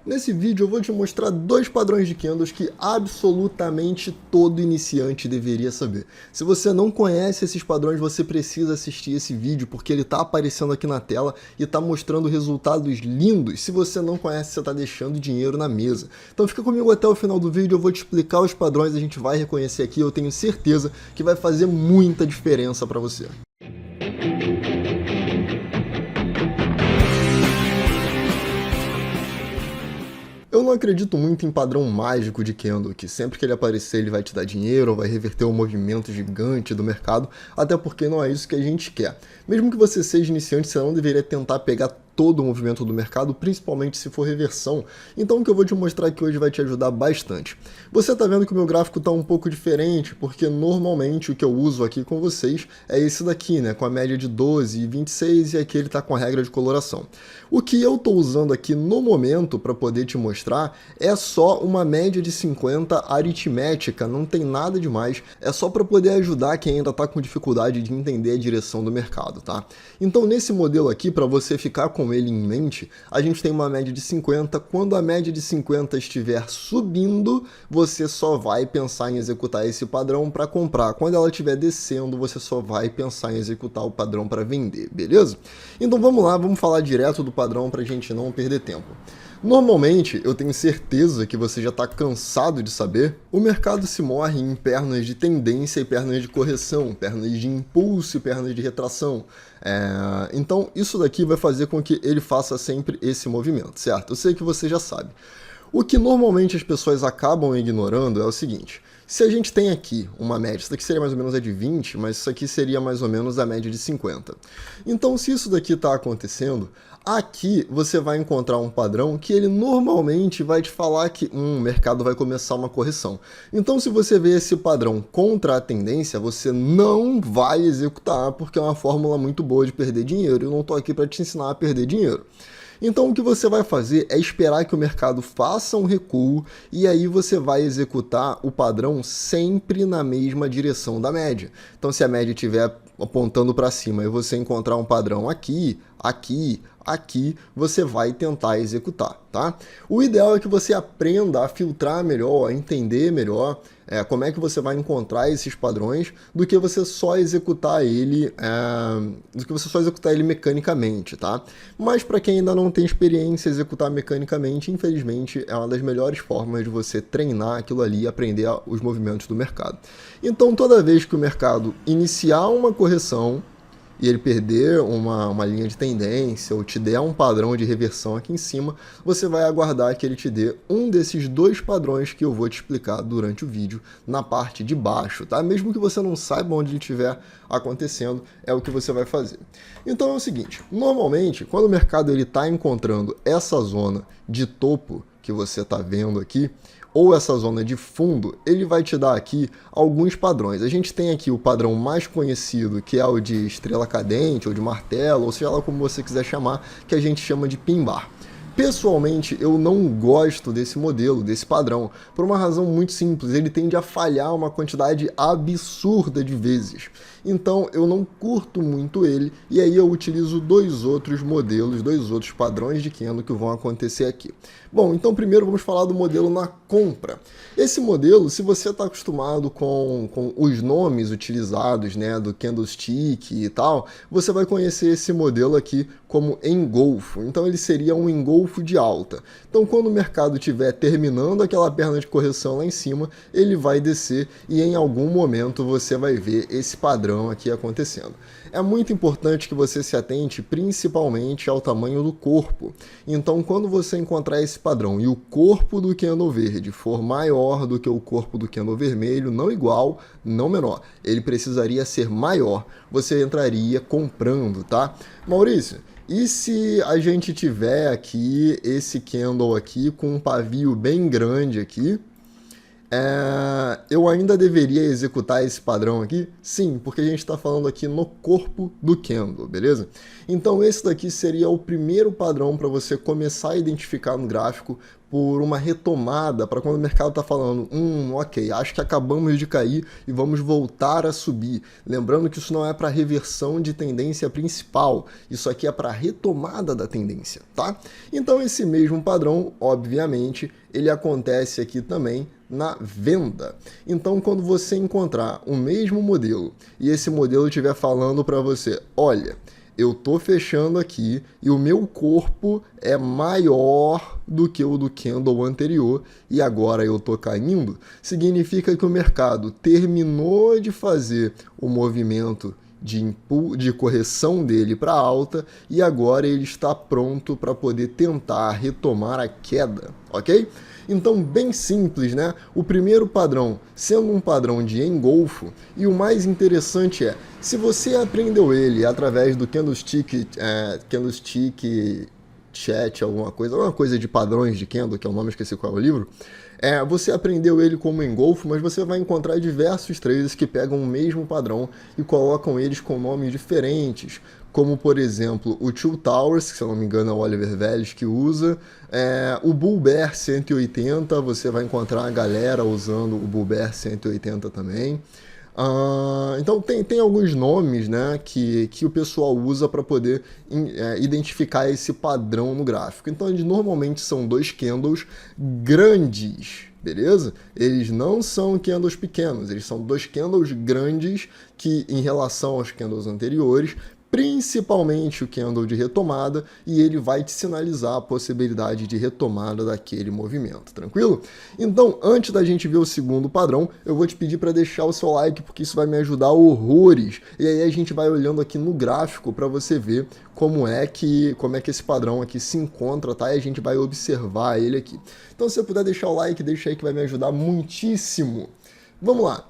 Nesse vídeo eu vou te mostrar dois padrões de candles que absolutamente todo iniciante deveria saber. Se você não conhece esses padrões, você precisa assistir esse vídeo porque ele está aparecendo aqui na tela e está mostrando resultados lindos. Se você não conhece, você está deixando dinheiro na mesa. Então fica comigo até o final do vídeo, eu vou te explicar os padrões, a gente vai reconhecer aqui, eu tenho certeza que vai fazer muita diferença para você. Eu não acredito muito em padrão mágico de candle, que sempre que ele aparecer ele vai te dar dinheiro ou vai reverter um movimento gigante do mercado, até porque não é isso que a gente quer. Mesmo que você seja iniciante, você não deveria tentar pegar todo o movimento do mercado, principalmente se for reversão. Então o que eu vou te mostrar aqui hoje vai te ajudar bastante. Você está vendo que o meu gráfico está um pouco diferente, porque normalmente o que eu uso aqui com vocês é esse daqui, né, com a média de 12 e 26 e aqui ele está com a regra de coloração. O que eu estou usando aqui no momento para poder te mostrar é só uma média de 50 aritmética, não tem nada demais, é só para poder ajudar quem ainda está com dificuldade de entender a direção do mercado, tá? Então nesse modelo aqui, para você ficar com ele em mente, a gente tem uma média de 50, quando a média de 50 estiver subindo, você só vai pensar em executar esse padrão para comprar. Quando ela estiver descendo, você só vai pensar em executar o padrão para vender, beleza? Então vamos lá, vamos falar direto do padrão para a gente não perder tempo. Normalmente, eu tenho certeza que você já está cansado de saber, o mercado se move em pernas de tendência e pernas de correção, pernas de impulso e pernas de retração. Então, isso daqui vai fazer com que ele faça sempre esse movimento, certo? Eu sei que você já sabe. O que normalmente as pessoas acabam ignorando é o seguinte: se a gente tem aqui uma média, isso daqui seria mais ou menos a de 20, mas isso aqui seria mais ou menos a média de 50. Então, se isso daqui está acontecendo, aqui você vai encontrar um padrão que ele normalmente vai te falar que o mercado vai começar uma correção. Então, se você vê esse padrão contra a tendência, você não vai executar, porque é uma fórmula muito boa de perder dinheiro. Eu não estou aqui para te ensinar a perder dinheiro. Então o que você vai fazer é esperar que o mercado faça um recuo e aí você vai executar o padrão sempre na mesma direção da média. Então se a média estiver apontando para cima e você encontrar um padrão aqui, aqui, aqui, você vai tentar executar, tá? O ideal é que você aprenda a filtrar melhor, a entender melhor como é que você vai encontrar esses padrões do que você só executar ele, mecanicamente, tá? Mas para quem ainda não tem experiência em executar mecanicamente, infelizmente é uma das melhores formas de você treinar aquilo ali e aprender os movimentos do mercado. Então toda vez que o mercado iniciar uma correção e ele perder uma linha de tendência ou te der um padrão de reversão aqui em cima, você vai aguardar que ele te dê um desses dois padrões que eu vou te explicar durante o vídeo na parte de baixo, tá? Mesmo que você não saiba onde ele estiver acontecendo, é o que você vai fazer. Então é o seguinte, normalmente quando o mercado está encontrando essa zona de topo que você está vendo aqui, ou essa zona de fundo, ele vai te dar aqui alguns padrões. A gente tem aqui o padrão mais conhecido, que é o de estrela cadente, ou de martelo, ou seja lá como você quiser chamar, que a gente chama de pin bar. Pessoalmente, eu não gosto desse modelo, desse padrão, por uma razão muito simples: ele tende a falhar uma quantidade absurda de vezes. Então, eu não curto muito ele, e aí eu utilizo dois outros modelos, dois outros padrões de candle que vão acontecer aqui. Bom, então primeiro vamos falar do modelo na compra. Esse modelo, se você está acostumado com os nomes utilizados, né, do candlestick e tal, você vai conhecer esse modelo aqui como engolfo. Então ele seria um engolfo de alta. Então quando o mercado estiver terminando aquela perna de correção lá em cima, ele vai descer e em algum momento você vai ver esse padrão aqui acontecendo. É muito importante que você se atente principalmente ao tamanho do corpo. Então quando você encontrar esse padrão e o corpo do candle verde for maior do que o corpo do candle vermelho, não igual, não menor, ele precisaria ser maior, você entraria comprando, tá? Maurício, e se a gente tiver aqui esse candle aqui com um pavio bem grande aqui, eu ainda deveria executar esse padrão aqui? Sim, porque a gente está falando aqui no corpo do candle, beleza? Então esse daqui seria o primeiro padrão para você começar a identificar no gráfico por uma retomada, para quando o mercado está falando, ok, acho que acabamos de cair e vamos voltar a subir. Lembrando que isso não é para reversão de tendência principal, isso aqui é para retomada da tendência, tá? Então esse mesmo padrão, obviamente, ele acontece aqui também na venda. Então, quando você encontrar o mesmo modelo e esse modelo estiver falando para você, olha, eu tô fechando aqui e o meu corpo é maior do que o do candle anterior e agora eu tô caindo, significa que o mercado terminou de fazer o movimento de correção dele para alta e agora ele está pronto para poder tentar retomar a queda, ok? Então, bem simples, né? O primeiro padrão sendo um padrão de engolfo, e o mais interessante é, se você aprendeu ele através do candlestick chat, alguma coisa de padrões de candle, que é o nome, esqueci qual é o livro, você aprendeu ele como engolfo, mas você vai encontrar diversos traders que pegam o mesmo padrão e colocam eles com nomes diferentes, como por exemplo o Two Towers, que se eu não me engano é o Oliver Vélez que usa, o Bull Bear 180, você vai encontrar a galera usando o Bull Bear 180 também. Então tem alguns nomes, né, que o pessoal usa para poder identificar esse padrão no gráfico. Então eles normalmente são dois candles grandes, beleza? Eles não são candles pequenos, eles são dois candles grandes que, em relação aos candles anteriores, principalmente o candle de retomada, e ele vai te sinalizar a possibilidade de retomada daquele movimento, tranquilo? Então, antes da gente ver o segundo padrão, eu vou te pedir para deixar o seu like, porque isso vai me ajudar horrores, e aí a gente vai olhando aqui no gráfico para você ver como é que esse padrão aqui se encontra, tá? E a gente vai observar ele aqui. Então, se você puder deixar o like, deixa aí que vai me ajudar muitíssimo. Vamos lá.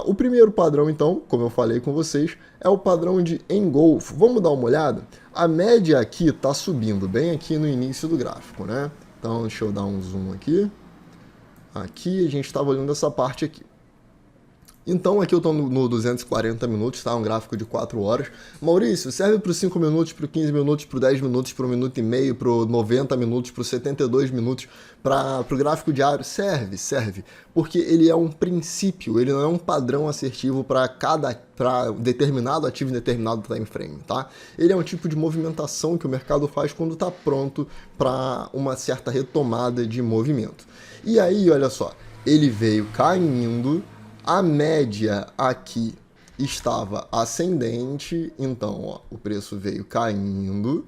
O primeiro padrão, então, como eu falei com vocês, é o padrão de engolfo. Vamos dar uma olhada? A média aqui está subindo, bem aqui no início do gráfico, né? Então, deixa eu dar um zoom aqui. Aqui, a gente estava olhando essa parte aqui. Então, aqui eu estou no 240 minutos, tá? Um gráfico de 4 horas. Maurício, serve para os 5 minutos, para os 15 minutos, para os 10 minutos, para o 1 minuto e meio, para os 90 minutos, para os 72 minutos, para o gráfico diário? Serve. Porque ele é um princípio, ele não é um padrão assertivo para determinado ativo em determinado time frame, tá? Ele é um tipo de movimentação que o mercado faz quando está pronto para uma certa retomada de movimento. E aí, olha só, ele veio caindo. A média aqui estava ascendente, então ó, o preço veio caindo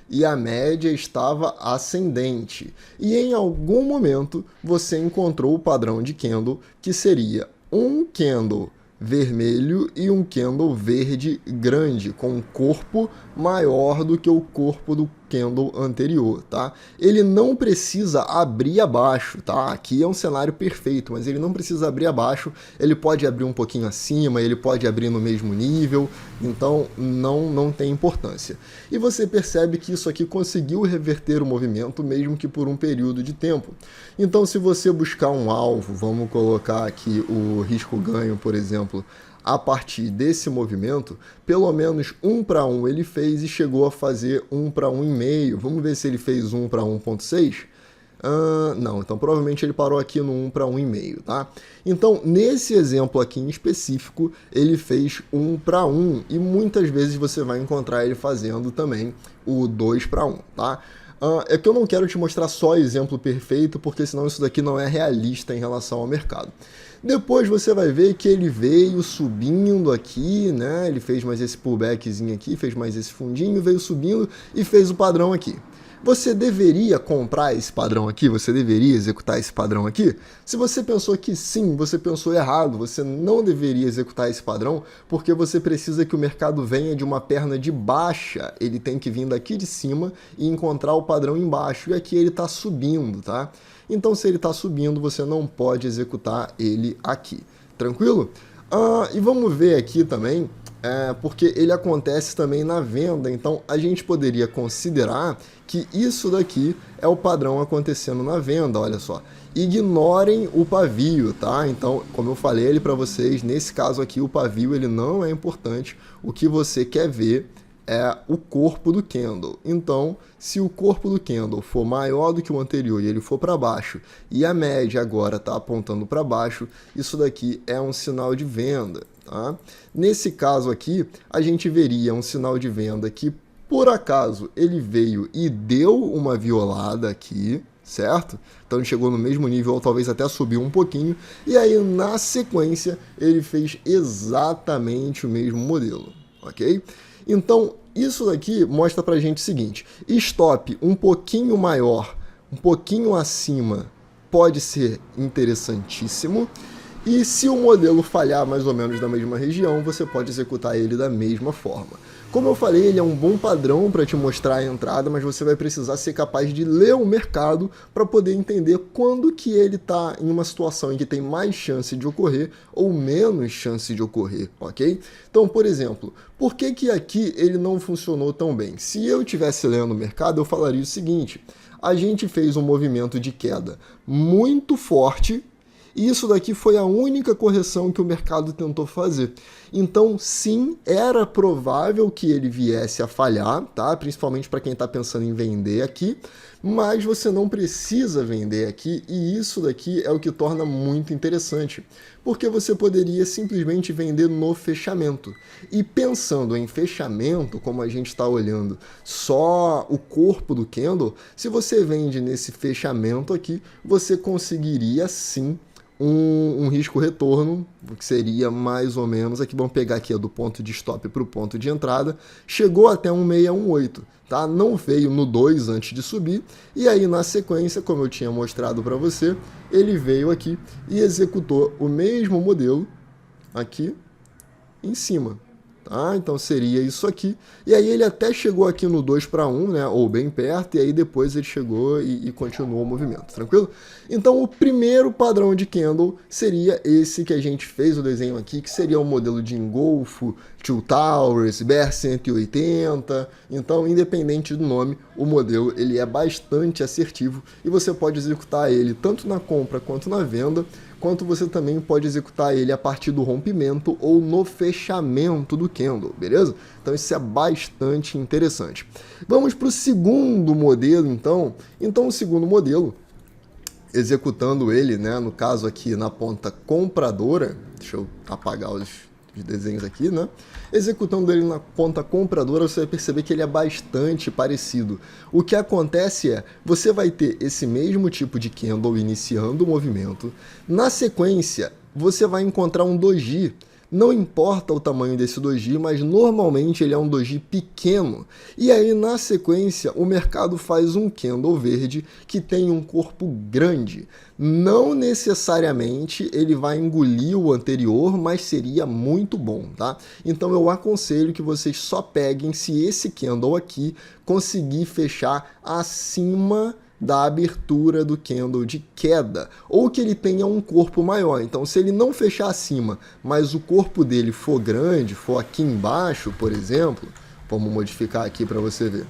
e a média estava ascendente. E em algum momento você encontrou o padrão de candle, que seria um candle vermelho e um candle verde grande, com um corpo maior do que o corpo do candle anterior, tá? Ele não precisa abrir abaixo, tá? Aqui é um cenário perfeito, mas ele não precisa abrir abaixo, ele pode abrir um pouquinho acima, ele pode abrir no mesmo nível, então não tem importância. E você percebe que isso aqui conseguiu reverter o movimento, mesmo que por um período de tempo. Então, se você buscar um alvo, vamos colocar aqui o risco-ganho, por exemplo, a partir desse movimento, pelo menos 1 para 1 ele fez e chegou a fazer 1 para 1,5. Vamos ver se ele fez 1 para 1,6. Não, então provavelmente ele parou aqui no 1 para 1,5, tá? Então, nesse exemplo aqui em específico, ele fez 1 para 1 e muitas vezes você vai encontrar ele fazendo também o 2 para 1, tá? É que eu não quero te mostrar só exemplo perfeito, porque senão isso daqui não é realista em relação ao mercado. Depois você vai ver que ele veio subindo aqui, né? Ele fez mais esse pullbackzinho aqui, fez mais esse fundinho, veio subindo e fez o padrão aqui. Você deveria comprar esse padrão aqui? Você deveria executar esse padrão aqui? Se você pensou que sim, você pensou errado. Você não deveria executar esse padrão porque você precisa que o mercado venha de uma perna de baixa. Ele tem que vir daqui de cima e encontrar o padrão embaixo. E aqui ele está subindo, tá? Então, se ele está subindo, você não pode executar ele aqui. Tranquilo? E vamos ver aqui também, porque ele acontece também na venda. Então, a gente poderia considerar que isso daqui é o padrão acontecendo na venda, olha só. Ignorem o pavio, tá? Então, como eu falei ali para vocês, nesse caso aqui, o pavio ele não é importante. O que você quer ver é o corpo do candle. Então, se o corpo do candle for maior do que o anterior e ele for para baixo, e a média agora está apontando para baixo, isso daqui é um sinal de venda. Tá? Nesse caso aqui, a gente veria um sinal de venda que, por acaso, ele veio e deu uma violada aqui, certo? Então ele chegou no mesmo nível, ou talvez até subiu um pouquinho, e aí na sequência ele fez exatamente o mesmo modelo, ok? Então isso daqui mostra pra gente o seguinte: stop um pouquinho maior, um pouquinho acima, pode ser interessantíssimo, e se o modelo falhar mais ou menos na mesma região, você pode executar ele da mesma forma. Como eu falei, ele é um bom padrão para te mostrar a entrada, mas você vai precisar ser capaz de ler o mercado para poder entender quando que ele está em uma situação em que tem mais chance de ocorrer ou menos chance de ocorrer, ok? Então, por exemplo, por que que aqui ele não funcionou tão bem? Se eu estivesse lendo o mercado, eu falaria o seguinte: a gente fez um movimento de queda muito forte, e isso daqui foi a única correção que o mercado tentou fazer. Então, sim, era provável que ele viesse a falhar, tá? Principalmente para quem está pensando em vender aqui, mas você não precisa vender aqui, e isso daqui é o que torna muito interessante, porque você poderia simplesmente vender no fechamento. E pensando em fechamento, como a gente está olhando só o corpo do candle, se você vende nesse fechamento aqui, você conseguiria sim um risco-retorno, que seria mais ou menos, aqui vamos pegar aqui do ponto de stop para o ponto de entrada, chegou até 1,618, tá? Não veio no 2 antes de subir, e aí na sequência, como eu tinha mostrado para você, ele veio aqui e executou o mesmo modelo aqui em cima. Tá? Então seria isso aqui, e aí ele até chegou aqui no 2 para 1, né, ou bem perto, e aí depois ele chegou e continuou o movimento, tranquilo? Então o primeiro padrão de candle seria esse que a gente fez o desenho aqui, que seria o modelo de engolfo, Two Towers, BR 180, então independente do nome, o modelo ele é bastante assertivo, e você pode executar ele tanto na compra quanto na venda, quanto você também pode executar ele a partir do rompimento ou no fechamento do candle, beleza? Então isso é bastante interessante. Vamos para o segundo modelo, então. Então o segundo modelo, executando ele, né, no caso aqui na ponta compradora, deixa eu apagar os desenhos aqui, né? Executando ele na ponta compradora, você vai perceber que ele é bastante parecido. O que acontece é, você vai ter esse mesmo tipo de candle iniciando o movimento. Na sequência, você vai encontrar um doji. Não importa o tamanho desse doji, mas normalmente ele é um doji pequeno. E aí, na sequência, o mercado faz um candle verde que tem um corpo grande. Não necessariamente ele vai engolir o anterior, mas seria muito bom, tá? Então eu aconselho que vocês só peguem se esse candle aqui conseguir fechar acima da abertura do candle de queda, ou que ele tenha um corpo maior. Então, se ele não fechar acima, mas o corpo dele for grande, for aqui embaixo, por exemplo, vamos modificar aqui para você ver.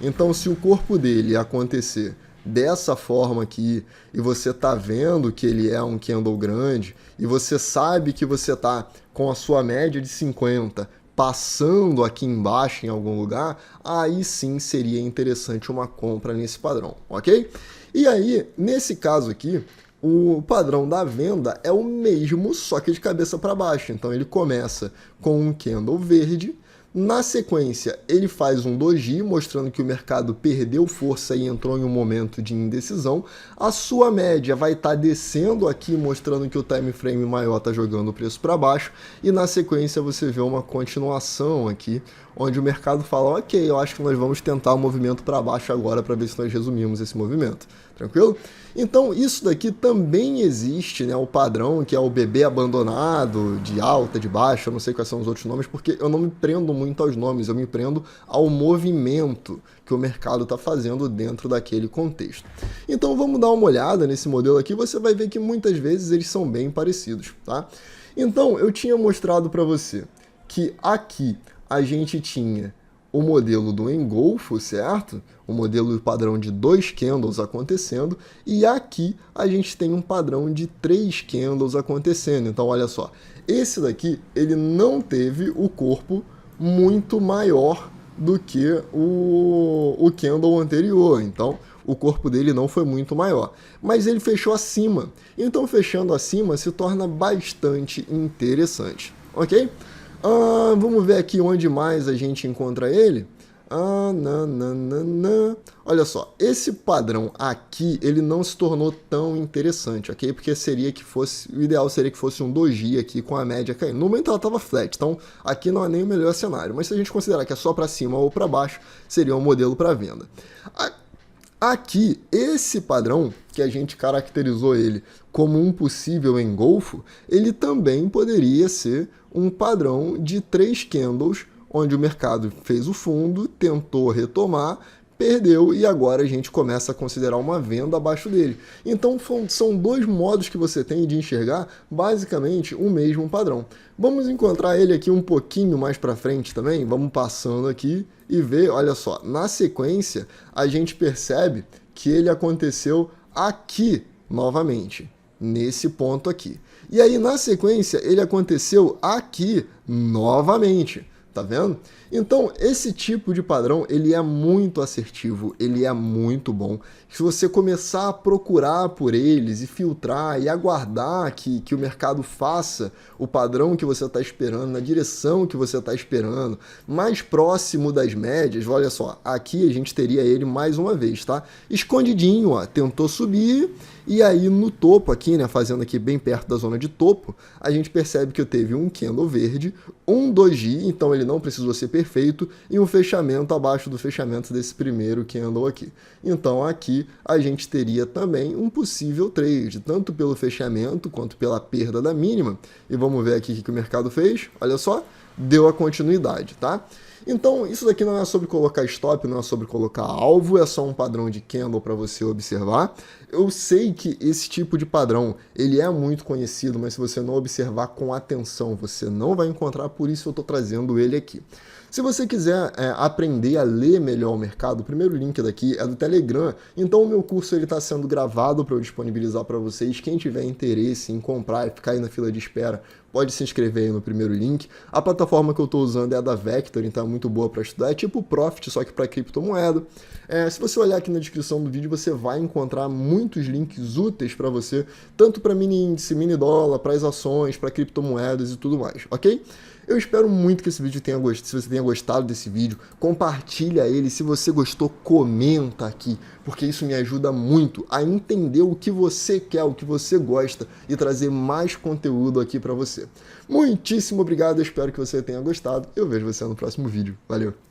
Então, se o corpo dele acontecer dessa forma aqui, e você tá vendo que ele é um candle grande, e você sabe que você tá com a sua média de 50 passando aqui embaixo em algum lugar, aí sim seria interessante uma compra nesse padrão, ok? E aí, nesse caso aqui, o padrão da venda é o mesmo, só que de cabeça para baixo. Então ele começa com um candle verde, na sequência ele faz um doji, mostrando que o mercado perdeu força e entrou em um momento de indecisão. A sua média vai estar descendo aqui, mostrando que o time frame maior está jogando o preço para baixo, e na sequência você vê uma continuação aqui, onde o mercado fala, ok, eu acho que nós vamos tentar o movimento para baixo agora para ver se nós resumimos esse movimento, tranquilo? Então isso daqui também existe, né, o padrão que é o bebê abandonado, de alta, de baixa, eu não sei quais são os outros nomes, porque eu não me prendo muito aos nomes, eu me prendo ao movimento que o mercado está fazendo dentro daquele contexto. Então vamos dar uma olhada nesse modelo aqui, você vai ver que muitas vezes eles são bem parecidos, tá? Então eu tinha mostrado para você que aqui a gente tinha o modelo do engolfo, certo? O modelo padrão de 2 candles acontecendo, e aqui a gente tem um padrão de 3 candles acontecendo. Então olha só, esse daqui ele não teve o corpo muito maior do que o candle anterior. Então, o corpo dele não foi muito maior. Mas ele fechou acima. Então, fechando acima se torna bastante interessante. Ok? Vamos ver aqui onde mais a gente encontra ele. Olha só, esse padrão aqui, ele não se tornou tão interessante, ok? Porque o ideal seria que fosse um doji aqui com a média caindo. No momento ela estava flat, então aqui não é nem o melhor cenário. Mas se a gente considerar que é só para cima ou para baixo, seria um modelo para venda. Aqui, esse padrão, que a gente caracterizou ele como um possível engolfo, ele também poderia ser um padrão de 3 candles, onde o mercado fez o fundo, tentou retomar, perdeu e agora a gente começa a considerar uma venda abaixo dele. Então são 2 modos que você tem de enxergar basicamente o mesmo padrão. Vamos encontrar ele aqui um pouquinho mais para frente também, vamos passando aqui e ver, olha só, na sequência a gente percebe que ele aconteceu aqui novamente, nesse ponto aqui. E aí na sequência ele aconteceu aqui novamente. Tá vendo? Então, esse tipo de padrão, ele é muito assertivo, ele é muito bom. Se você começar a procurar por eles e filtrar e aguardar que o mercado faça o padrão que você está esperando, na direção que você está esperando, mais próximo das médias, olha só, aqui a gente teria ele mais uma vez, tá? Escondidinho, ó, tentou subir e aí no topo aqui, né, fazendo aqui bem perto da zona de topo, a gente percebe que eu teve um candle verde, um doji, então ele não precisou ser perfeito, e um fechamento abaixo do fechamento desse primeiro candle aqui. Então aqui a gente teria também um possível trade, tanto pelo fechamento quanto pela perda da mínima. E vamos ver aqui o que o mercado fez, olha só, deu a continuidade, tá? Então, isso daqui não é sobre colocar stop, não é sobre colocar alvo, é só um padrão de candle para você observar. Eu sei que esse tipo de padrão, ele é muito conhecido, mas se você não observar com atenção, você não vai encontrar, por isso eu estou trazendo ele aqui. Se você quiser aprender a ler melhor o mercado, o primeiro link daqui é do Telegram, então o meu curso está sendo gravado para eu disponibilizar para vocês. Quem tiver interesse em comprar e ficar aí na fila de espera, pode se inscrever aí no primeiro link. A plataforma que eu estou usando é a da Vector, então é muito boa para estudar, é tipo o Profit, só que para criptomoeda. Se você olhar aqui na descrição do vídeo, você vai encontrar muitos links úteis para você, tanto para mini índice, mini dólar, para as ações, para criptomoedas e tudo mais, ok? Eu espero muito que esse vídeo tenha gostado. Se você tenha gostado desse vídeo, compartilha ele. Se você gostou, comenta aqui, porque isso me ajuda muito a entender o que você quer, o que você gosta e trazer mais conteúdo aqui para você. Muitíssimo obrigado, eu espero que você tenha gostado. Eu vejo você no próximo vídeo. Valeu!